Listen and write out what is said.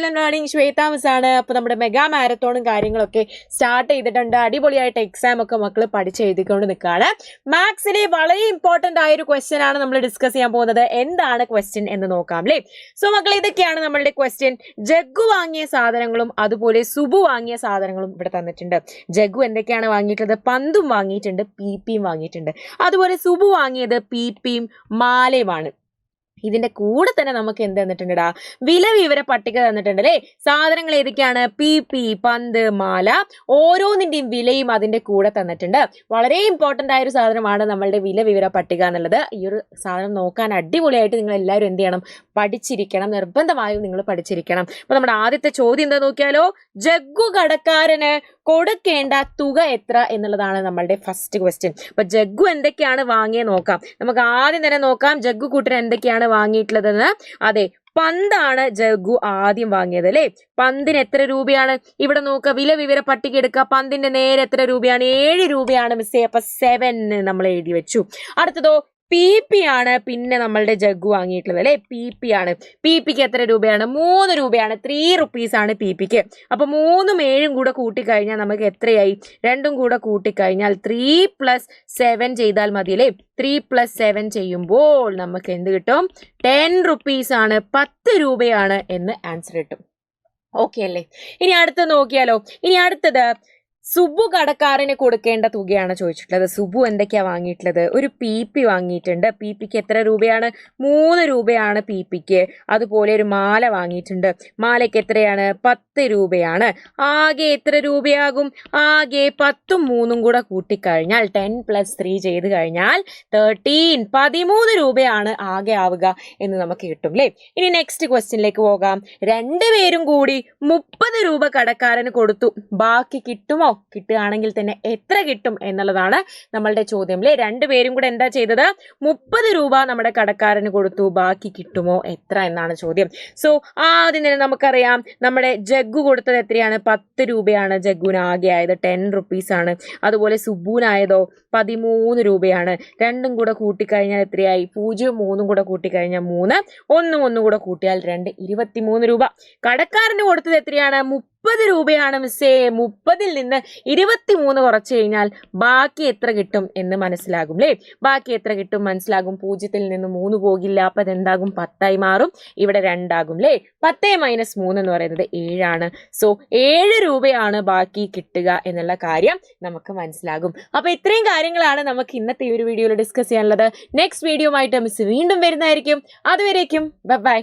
Lesson learning Shweta miss ആണ്. അപ്പോൾ നമ്മുടെ മെഗാ മാരത്തോണും കാര്യങ്ങളൊക്കെ സ്റ്റാർട്ട് ചെയ്തിട്ടുണ്ട്. അടിപൊളിയായിട്ട് എക്സാം ഒക്കെ മക്കൾ പഠിച്ചെഴുതിക്കൊണ്ട് നിൽക്കുകയാണ്. മാത്സിലെ വളരെ ഇമ്പോർട്ടന്റ് ആയ ഒരു ക്വസ്റ്റ്യൻ ആണ് നമ്മൾ ഡിസ്കസ് ചെയ്യാൻ പോകുന്നത്. എന്താണ് ക്വസ്റ്റ്യൻ എന്ന് നോക്കാം അല്ലേ. സോ മക്കൾ, ഇതൊക്കെയാണ് നമ്മളുടെ ക്വസ്റ്റ്യൻ. ജഗ്ഗു വാങ്ങിയ സാധനങ്ങളും അതുപോലെ സുബു വാങ്ങിയ സാധനങ്ങളും ഇവിടെ തന്നിട്ടുണ്ട്. ജഗ്ഗു എന്തൊക്കെയാണ് വാങ്ങിയിട്ടുള്ളത്? പന്തും വാങ്ങിയിട്ടുണ്ട്, പിപിയും വാങ്ങിയിട്ടുണ്ട്. അതുപോലെ സുബു വാങ്ങിയത് പിപിയും മാലയുമാണ്. ഇതിന്റെ കൂടെ തന്നെ നമുക്ക് എന്ത് തന്നിട്ടുണ്ടാ? വില വിവര പട്ടിക തന്നിട്ടുണ്ട് അല്ലേ. സാധനങ്ങൾ ഏതൊക്കെയാണ്? പി, പന്ത്, മാല. ഓരോന്നിന്റെയും വിലയും അതിന്റെ കൂടെ തന്നിട്ടുണ്ട്. വളരെ ഇമ്പോർട്ടന്റ് ആയ ഒരു സാധനമാണ് നമ്മളുടെ വില വിവര പട്ടിക എന്നുള്ളത്. ഈ ഒരു സാധനം നോക്കാൻ അടിപൊളിയായിട്ട് നിങ്ങൾ എല്ലാവരും എന്ത് ചെയ്യണം? പഠിച്ചിരിക്കണം. നിർബന്ധമായും നിങ്ങൾ പഠിച്ചിരിക്കണം. അപ്പൊ നമ്മുടെ ആദ്യത്തെ ചോദ്യം എന്താ നോക്കിയാലോ? ജഗ്ഗു കടക്കാരന് കൊടുക്കേണ്ട തുക എത്ര എന്നുള്ളതാണ് നമ്മളുടെ ഫസ്റ്റ് ക്വസ്റ്റ്യൻ. അപ്പൊ ജഗ്ഗു എന്തൊക്കെയാണ് വാങ്ങിയത് നോക്കാം. നമുക്ക് ആദ്യം തന്നെ നോക്കാം ജഗ്ഗു കൂട്ടർ എന്തൊക്കെയാണ് വാങ്ങിയിട്ടുള്ളതെന്ന്. അതെ, പന്താണ് ജഗ്ഗു ആദ്യം വാങ്ങിയത് അല്ലെ. പന്തിന് എത്ര രൂപയാണ്? ഇവിടെ നോക്കുക, വില വിവര പട്ടിക എടുക്കുക. പന്തിന്റെ നേരെ എത്ര രൂപയാണ്? 7 രൂപയാണ് മിസ്സേ. അപ്പൊ 7 നമ്മൾ എഴുതി വെച്ചു. അടുത്തതോ പി ആണ് പിന്നെ നമ്മളുടെ ജഗ്ഗു വാങ്ങിയിട്ടുള്ളത് അല്ലെ. പി ആണ്. പിക്ക് എത്ര രൂപയാണ്? 3 രൂപയാണ്. 3 rupees ആണ് പിക്ക്. അപ്പൊ 3ഉം 7ഉം കൂടെ കൂട്ടിക്കഴിഞ്ഞാൽ നമുക്ക് എത്രയായി? 2ഉം കൂടെ കൂട്ടിക്കഴിഞ്ഞാൽ 3 + 7 ചെയ്താൽ മതി അല്ലേ. 3 + 7 ചെയ്യുമ്പോൾ നമുക്ക് എന്ത് കിട്ടും? 10 rupees ആണ്, 10 രൂപയാണ് എന്ന് ആൻസർ കിട്ടും. ഓക്കെ അല്ലേ. ഇനി അടുത്തത് നോക്കിയാലോ. ഇനി അടുത്തത് സുബു കടക്കാരന് കൊടുക്കേണ്ട തുകയാണ് ചോദിച്ചിട്ടുള്ളത്. സുബു എന്തൊക്കെയാ വാങ്ങിയിട്ടുള്ളത്? ഒരു പി വാങ്ങിയിട്ടുണ്ട്. പിക്ക് എത്ര രൂപയാണ്? 3 രൂപയാണ് പിക്ക്. അതുപോലെ ഒരു മാല വാങ്ങിയിട്ടുണ്ട്. മാലയ്ക്ക് എത്രയാണ്? 10 രൂപയാണ്. ആകെ എത്ര രൂപയാകും? ആകെ 10ഉം 3ഉം കൂടെ കൂട്ടിക്കഴിഞ്ഞാൽ 10 + 3 ചെയ്ത് കഴിഞ്ഞാൽ 13 രൂപയാണ് ആകെ ആവുക എന്ന് നമുക്ക് കിട്ടും അല്ലേ. ഇനി നെക്സ്റ്റ് ക്വസ്റ്റ്യനിലേക്ക് പോകാം. രണ്ടുപേരും കൂടി 30 രൂപ കടക്കാരന് കൊടുത്തു. ബാക്കി കിട്ടുമോ? കിട്ടുകയാണെങ്കിൽ തന്നെ എത്ര കിട്ടും എന്നുള്ളതാണ് നമ്മളുടെ ചോദ്യം അല്ലേ. രണ്ടുപേരും കൂടെ എന്താ ചെയ്തത്? 30 രൂപ നമ്മുടെ കടക്കാരന് കൊടുത്തു. ബാക്കി കിട്ടുമോ എത്ര എന്നാണ് ചോദ്യം. സോ ആദ്യം തന്നെ നമുക്കറിയാം നമ്മുടെ ജഗ്ഗു കൊടുത്തത് എത്രയാണ്? 10 രൂപയാണ് ജഗ്ഗുവിന് ആകെ ആയത്. 10 rupees ആണ്. അതുപോലെ സുബുവിനായതോ 13 രൂപയാണ്. രണ്ടും കൂടെ കൂട്ടിക്കഴിഞ്ഞാൽ എത്രയായി? 0ഉം 3ഉം കൂടെ കൂട്ടിക്കഴിഞ്ഞാൽ 3, 1ഉം കൂടെ കൂട്ടിയാൽ 2, 23 രൂപ. കടക്കാരന് കൊടുത്തത് എത്രയാണ്? 30 രൂപയാണ് മിസ്സേ. 30ൽ നിന്ന് 23 കുറച്ച് കഴിഞ്ഞാൽ ബാക്കി എത്ര കിട്ടും എന്ന് മനസ്സിലാകും അല്ലേ. ബാക്കി എത്ര കിട്ടും മനസ്സിലാകും. 0ൽ നിന്ന് 3 പോകില്ല. അപ്പൊ അതെന്താകും? 10 ആയി മാറും. ഇവിടെ 2 ആകും അല്ലേ. 10 - 3 എന്ന് പറയുന്നത് 7 ആണ്. സോ 7 രൂപയാണ് ബാക്കി കിട്ടുക എന്നുള്ള കാര്യം നമുക്ക് മനസ്സിലാകും. അപ്പൊ ഇത്രയും കാര്യങ്ങളാണ് നമുക്ക് ഇന്നത്തെ ഈ ഒരു വീഡിയോയിൽ ഡിസ്കസ് ചെയ്യാനുള്ളത്. നെക്സ്റ്റ് വീഡിയോ ആയിട്ട് മിസ് വീണ്ടും വരുന്നതായിരിക്കും. അതുവരേക്കും ബൈ.